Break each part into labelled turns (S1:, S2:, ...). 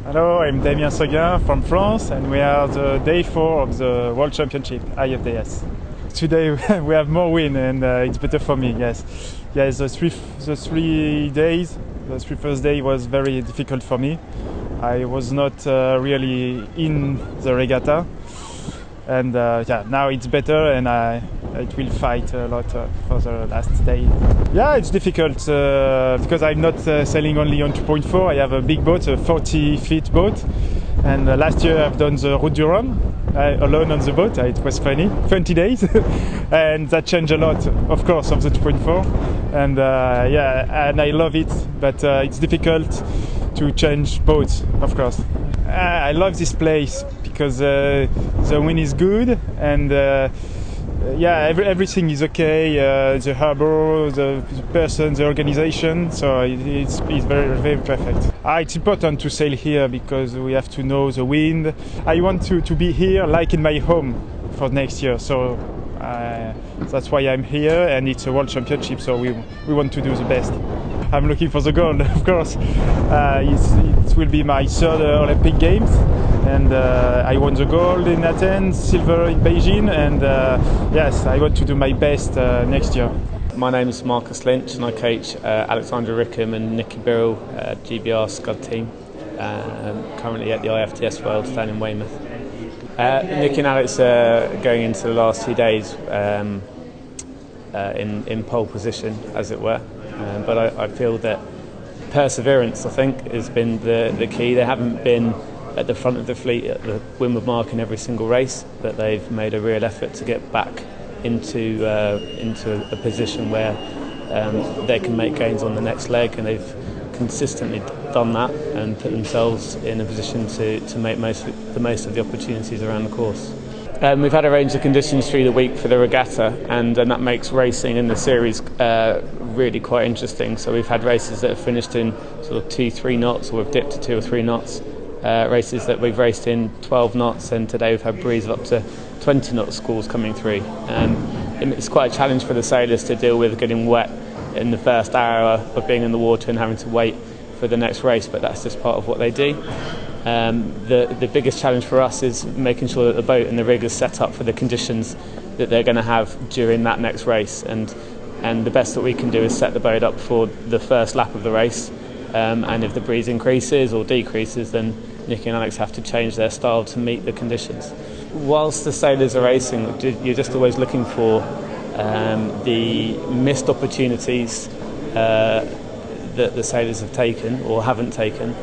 S1: Hello, I'm Damien Seguin from France, and we are the day 4 of the World Championship, IFDS. Today we have more win, and it's better for me, yes. Yes, the three first days was very difficult for me. I was not really in the regatta, and now it's better, and it will fight a lot for the last day. Yeah, it's difficult because I'm not sailing only on 2.4. I have a big boat, a 40-feet boat, and last year I've done the Route du Rhum alone on the boat. It was funny, 20 days, and that changed a lot, of course, of the 2.4. And and I love it, but it's difficult to change boats, of course. I love this place because the wind is good, and everything is okay. The harbor, the person, the organization, so it's very, very perfect. It's important to sail here because we have to know the wind. I want to be here like in my home for next year, so that's why I'm here, and it's a World Championship, so we want to do the best. I'm looking for the gold, of course. It will be my third Olympic Games, and I won the gold in Athens, silver in Beijing, and yes, I want to do my best next year.
S2: My name is Marcus Lynch, and I coach Alexandra Rickham and Nikki Birrell, GBR Scud team, currently at the IFDS Worlds down in Weymouth. Nikki and Alex are going into the last 2 days in pole position, as it were. But I feel that perseverance, I think, has been the key. They haven't been at the front of the fleet at the windward mark in every single race, but they've made a real effort to get back into a position where they can make gains on the next leg, and they've consistently done that and put themselves in a position to make the most of the opportunities around the course. We've had a range of conditions through the week for the regatta, and that makes racing in the series really quite interesting. So we've had races that have finished in sort of 2-3 knots, or we've dipped to 2 or 3 knots. Races that we've raced in 12 knots, and today we've had breeze of up to 20 knot squalls coming through. It's quite a challenge for the sailors to deal with getting wet in the first hour of being in the water and having to wait for the next race, but that's just part of what they do. The biggest challenge for us is making sure that the boat and the rig is set up for the conditions that they're going to have during that next race, and the best that we can do is set the boat up for the first lap of the race, and if the breeze increases or decreases, then Nikki and Alex have to change their style to meet the conditions. Whilst the sailors are racing, you're just always looking for the missed opportunities that the sailors have taken or haven't taken,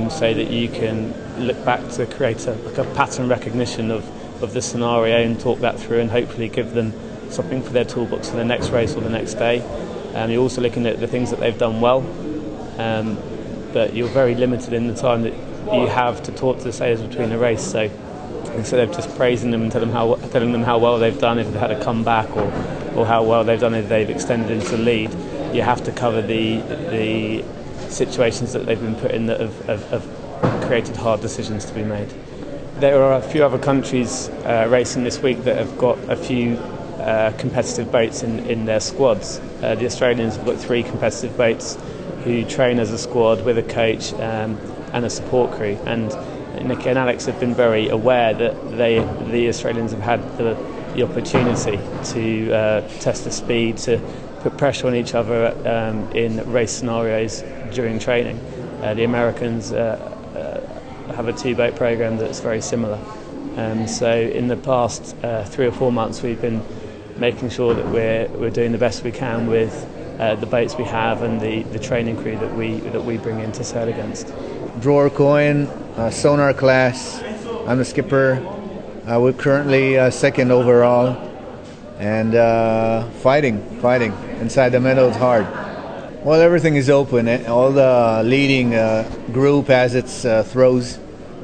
S2: so that you can look back to create a pattern recognition of the scenario and talk that through, and hopefully give them something for their toolbox for the next race or the next day. You're also looking at the things that they've done well, but you're very limited in the time that you have to talk to the sailors between the race. So instead of just praising them and telling them how well they've done if they've had a comeback, or how well they've done if they've extended into the lead, you have to cover the situations that they've been put in that have created hard decisions to be made. There are a few other countries racing this week that have got a few competitive boats in their squads. The Australians have got 3 competitive boats who train as a squad with a coach and a support crew, and Nikki and Alex have been very aware that the Australians have had the opportunity to test the speed, to put pressure on each other in race scenarios during training. The Americans have a 2-boat program that's very similar. So in the past 3 or 4 months, we've been making sure that we're doing the best we can with the boats we have and the training crew that we bring in to sail against.
S3: Drawer Cohen, sonar class. I'm the skipper. We're currently 2nd overall, and fighting. Inside the middle is hard. Well, everything is open. All the leading group has its throws,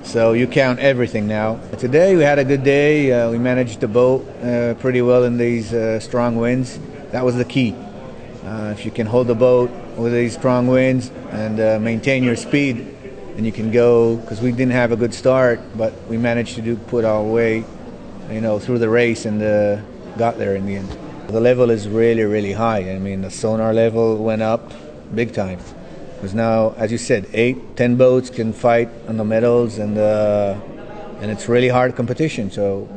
S3: so you count everything now. Today we had a good day. We managed the boat pretty well in these strong winds. That was the key. If you can hold the boat with these strong winds and maintain your speed, then you can go, because we didn't have a good start, but we managed to put our way, through the race, and got there in the end. The level is really, really high. I mean, the sonar level went up big time. because now, as you said, 8-10 boats can fight on the medals, and it's really hard competition. So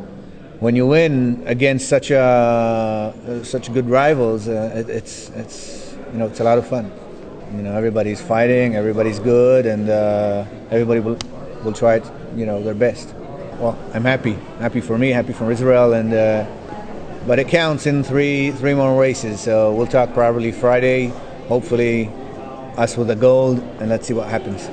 S3: when you win against such good rivals, it's a lot of fun. Everybody's fighting, everybody's good, and everybody will try their best. Well, I'm happy for me, happy for Israel, and but it counts in three more races. So we'll talk probably Friday, hopefully us with the gold, and let's see what happens.